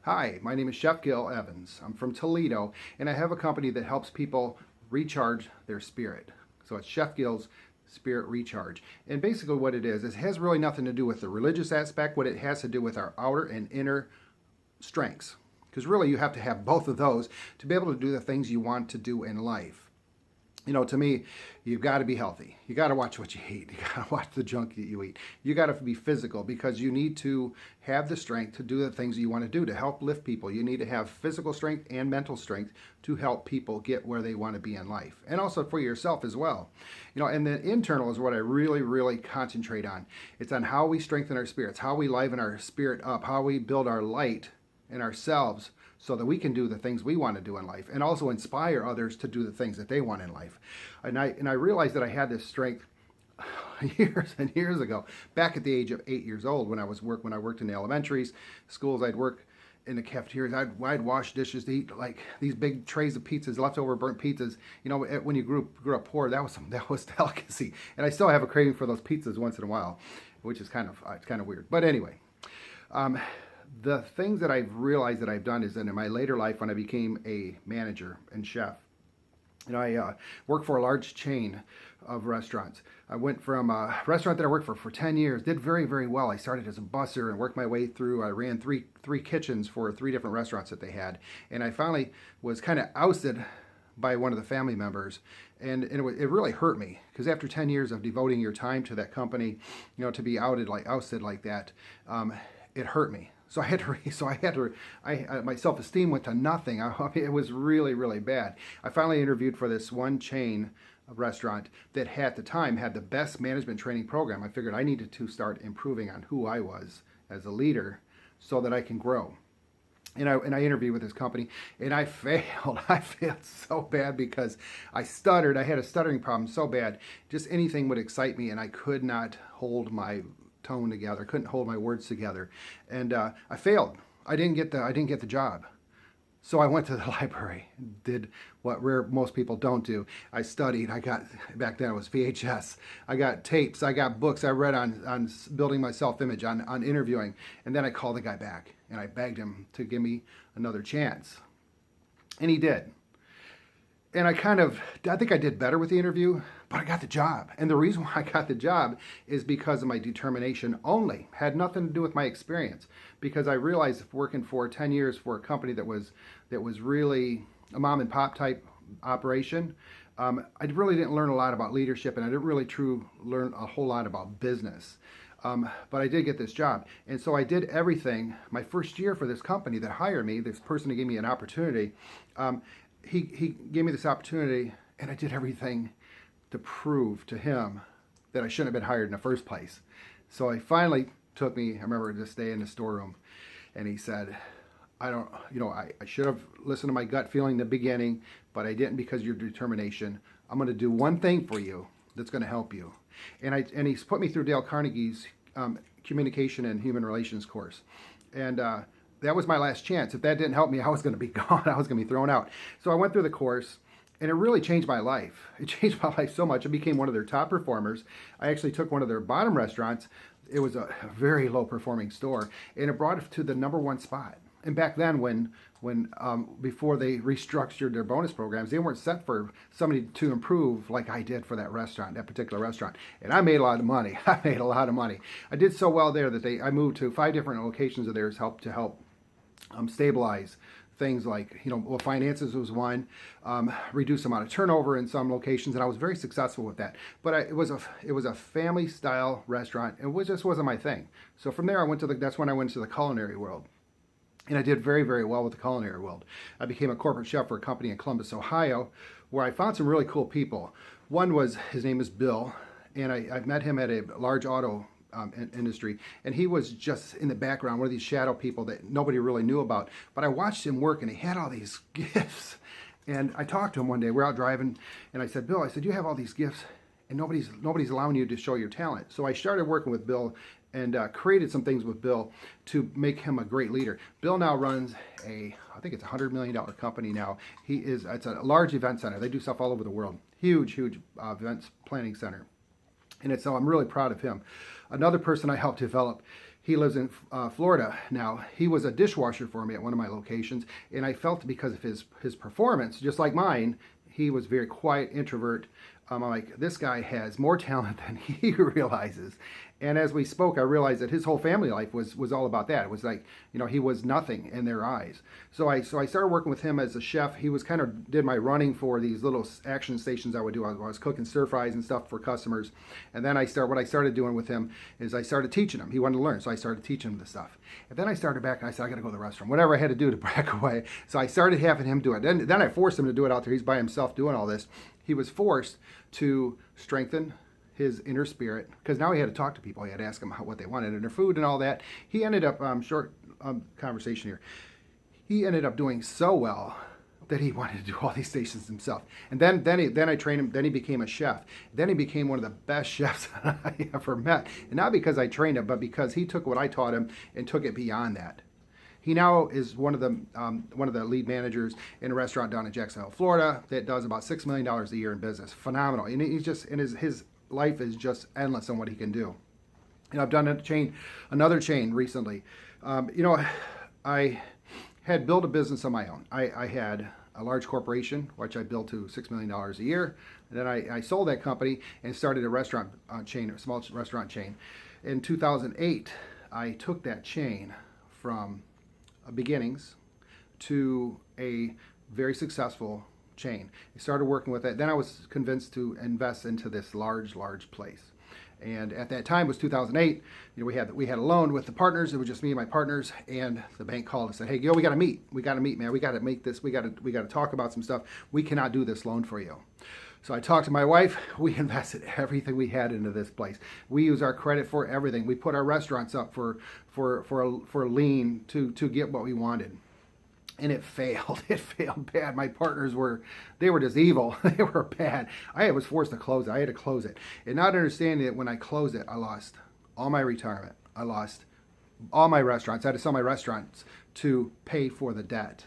Hi, my name is Chef Gil Evans. I'm from Toledo, and I have a company that helps people recharge their spirit. So it's Chef Gil's Spirit Recharge. And basically what it is, it has really nothing to do with the religious aspect. What it has to do with our outer and inner strengths. Because really you have to have both of those to be able to do the things you want to do in life. To me, you've got to be healthy. You got to watch what you eat. You got to watch the junk that you eat. You got to be physical because you need to have the strength to do the things you want to do to help lift people. You need to have physical strength and mental strength to help people get where they want to be in life, and also for yourself as well. And the internal is what I really, really concentrate on. It's on how we strengthen our spirits, how we liven our spirit up, how we build our light in ourselves so that we can do the things we want to do in life and also inspire others to do the things that they want in life. And I realized that I had this strength years and years ago, back at the age of 8 years old when I worked in the elementaries, schools. I'd work in the cafeterias. I'd wash dishes to eat like these big trays of pizzas, leftover burnt pizzas. When you grew up poor, that was delicacy. And I still have a craving for those pizzas once in a while, which is kind of weird. But anyway, the things that I've realized that I've done is that in my later life, when I became a manager and chef, I worked for a large chain of restaurants. I went from a restaurant that I worked for 10 years, did very, very well. I started as a busser and worked my way through. I ran three kitchens for 3 different restaurants that they had. And I finally was kind of ousted by one of the family members. And it really hurt me because after 10 years of devoting your time to that company, to be ousted like that, it hurt me. So my self-esteem went to nothing. It was really, really bad. I finally interviewed for this one chain restaurant that at the time had the best management training program. I figured I needed to start improving on who I was as a leader so that I can grow. And I interviewed with this company, and I failed. I failed so bad because I stuttered. I had a stuttering problem so bad. Just anything would excite me, and I could not hold my tone together. Couldn't hold my words together, and I failed. I didn't get the job. So I went to the library, did what most people don't do. I studied. Back then it was VHS. I got tapes. I got books. I read on building my self-image, on interviewing, and then I called the guy back and I begged him to give me another chance, and he did. And I think I did better with the interview, but I got the job. And the reason why I got the job is because of my determination only. Had nothing to do with my experience. Because I realized working for 10 years for a company that was really a mom and pop type operation, I really didn't learn a lot about leadership, and I didn't really learn a whole lot about business. But I did get this job. And so I did everything. My first year for this company that hired me, this person who gave me an opportunity, he gave me this opportunity, and I did everything to prove to him that I shouldn't have been hired in the first place. So he finally took me, I remember this day in the storeroom, and he said, I should have listened to my gut feeling in the beginning, but I didn't because of your determination. I'm going to do one thing for you that's going to help you. And he's put me through Dale Carnegie's Communication and Human Relations course. And that was my last chance. If that didn't help me, I was going to be gone. I was going to be thrown out. So I went through the course, and it really changed my life. It changed my life so much. I became one of their top performers. I actually took one of their bottom restaurants. It was a very low-performing store, and it brought it to the #1 spot. And back then, before they restructured their bonus programs, they weren't set for somebody to improve like I did for that particular restaurant. And I made a lot of money. I did so well there that I moved to 5 different locations of theirs to help stabilize things like, finances was one, reduce amount of turnover in some locations, and I was very successful with that. But it was a family style restaurant. It just wasn't my thing. So from there, that's when I went to the culinary world. And I did very, very well with the culinary world. I became a corporate chef for a company in Columbus, Ohio, where I found some really cool people. His name is Bill, and I met him at a large auto industry, and he was just in the background, one of these shadow people that nobody really knew about. But I watched him work, and he had all these gifts. And I talked to him one day. We're out driving, and I said, Bill, you have all these gifts, and nobody's allowing you to show your talent. So I started working with Bill and created some things with Bill to make him a great leader. Bill now runs I think it's a $100 million company now. It's a large event center. They do stuff all over the world. Huge events planning center. And so I'm really proud of him. Another person I helped develop He lives in Florida now. He was a dishwasher for me at one of my locations, and I felt because of his performance, just like mine, he was very quiet, introvert. I'm like, this guy has more talent than he realizes. And as we spoke, I realized that his whole family life was all about that. It was like, he was nothing in their eyes. So I started working with him as a chef. He was did my running for these little action stations I would do. I was cooking stir fries and stuff for customers. And then what I started doing with him is I started teaching him. He wanted to learn, so I started teaching him the stuff. And then I started back and I said, I got to go to the restaurant, whatever I had to do to break away. So I started having him do it. Then I forced him to do it out there. He's by himself doing all this. He was forced to strengthen his inner spirit, because now he had to talk to people. He had to ask them what they wanted in their food and all that. He ended up, short conversation here, he ended up doing so well that he wanted to do all these stations himself. And then I trained him. Then he became a chef. Then he became one of the best chefs that I ever met. And not because I trained him, but because he took what I taught him and took it beyond that. He now is one of the lead managers in a restaurant down in Jacksonville, Florida, that does about $6 million a year in business. Phenomenal. And he's just, and his life is just endless on what he can do. I've done another chain recently. I had built a business on my own. I had a large corporation, which I built to $6 million a year. And then I sold that company and started a restaurant chain, a small restaurant chain. In 2008, I took that chain from beginnings to a very successful chain. I started working with it. Then I was convinced to invest into this large place. And at that time, it was 2008. We had a loan with the partners. It was just me and my partners. And the bank called and said, "Hey, Gil, we got to meet. We got to meet, man. We got to make this. We got to talk about some stuff. We cannot do this loan for you." So I talked to my wife. We invested everything we had into this place. We use our credit for everything. We put our restaurants up for lien to get what we wanted. And it failed. It failed bad. My partners were just evil. They were bad. I was forced to close it. I had to close it. And not understanding that when I closed it, I lost all my retirement. I lost all my restaurants. I had to sell my restaurants to pay for the debt.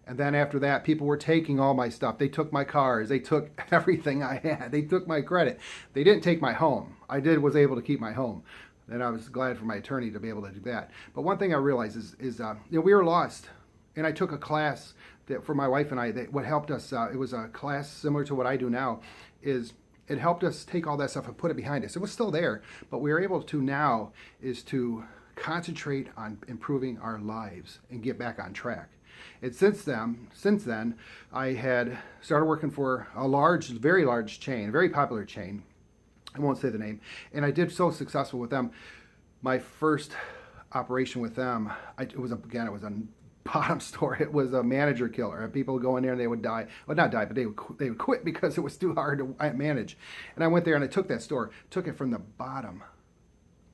And then after that, people were taking all my stuff. They took my cars. They took everything I had. They took my credit. They didn't take my home. I was able to keep my home. And I was glad for my attorney to be able to do that. But one thing I realized is we were lost. And I took a class that for my wife and I, that what helped us, it was a class similar to what I do now, is it helped us take all that stuff and put it behind us. It was still there, but we were able to now is to concentrate on improving our lives and get back on track. And since then, I had started working for a very large chain, a very popular chain. I won't say the name. And I did so successful with them. My first operation with them, it was a bottom store. It was a manager killer. People would go in there and they would die. Well, not die, but they would quit because it was too hard to manage. And I went there and I took that store, took it from the bottom.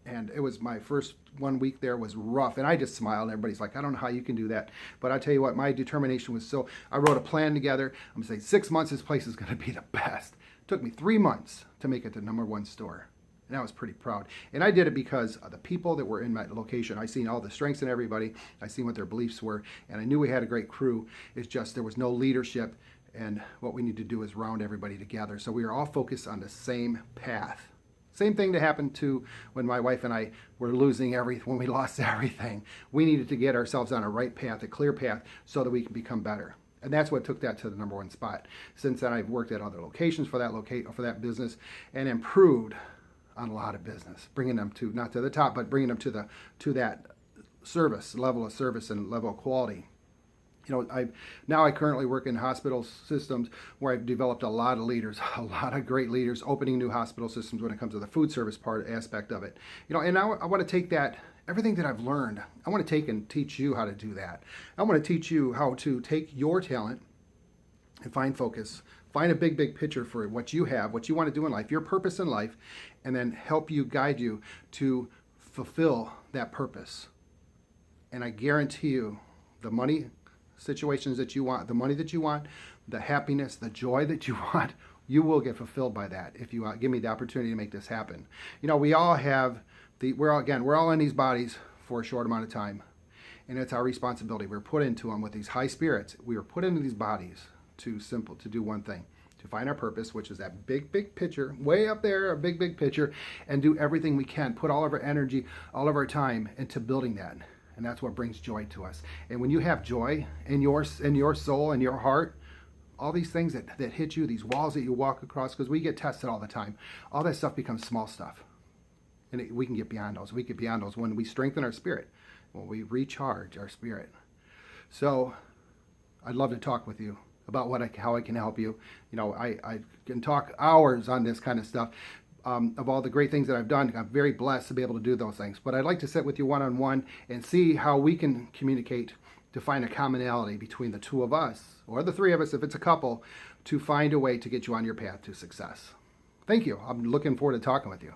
And it was my first 1 week there was rough. And I just smiled. And everybody's like, I don't know how you can do that. But I tell you what, my determination was so, I wrote a plan together. I'm going to say 6 months, this place is going to be the best. It took me 3 months to make it the #1 store. And I was pretty proud. And I did it because of the people that were in my location. I seen all the strengths in everybody. I seen what their beliefs were. And I knew we had a great crew. It's just there was no leadership. And what we need to do is round everybody together. So we were all focused on the same path. Same thing that happened to when my wife and I were losing everything, when we lost everything. We needed to get ourselves on a right path, a clear path, so that we can become better. And that's what took that to the #1 spot. Since then, I've worked at other locations for that business and improved on a lot of business, bringing them to, not to the top, but bringing them to that level of service and level of quality. I currently work in hospital systems where I've developed a lot of leaders, a lot of great leaders, opening new hospital systems when it comes to the food service aspect of it. And now I want to take that, everything that I've learned, I want to take and teach you how to do that. I want to teach you how to take your talent and find focus, find a big picture for what you have, what you want to do in life, your purpose in life, and then help you, guide you to fulfill that purpose. And I guarantee you, the money situations that you want, the money that you want, the happiness, the joy that you want, you will get fulfilled by that if you give me the opportunity to make this happen. We all have we're all in these bodies for a short amount of time, and it's our responsibility. We're put into them with these high spirits. We were put into these bodies to do one thing, to find our purpose, which is that big, big picture, way up there, a big, big picture, and do everything we can, put all of our energy, all of our time into building that. And that's what brings joy to us. And when you have joy in your soul and your heart, all these things that hit you, these walls that you walk across, because we get tested all the time, all that stuff becomes small stuff. And we can get beyond those. We get beyond those when we strengthen our spirit, when we recharge our spirit. So I'd love to talk with you about how I can help you. You know, I can talk hours on this kind of stuff, of all the great things that I've done. I'm very blessed to be able to do those things. But I'd like to sit with you one-on-one and see how we can communicate to find a commonality between the two of us, or the three of us if it's a couple, to find a way to get you on your path to success. Thank you. I'm looking forward to talking with you.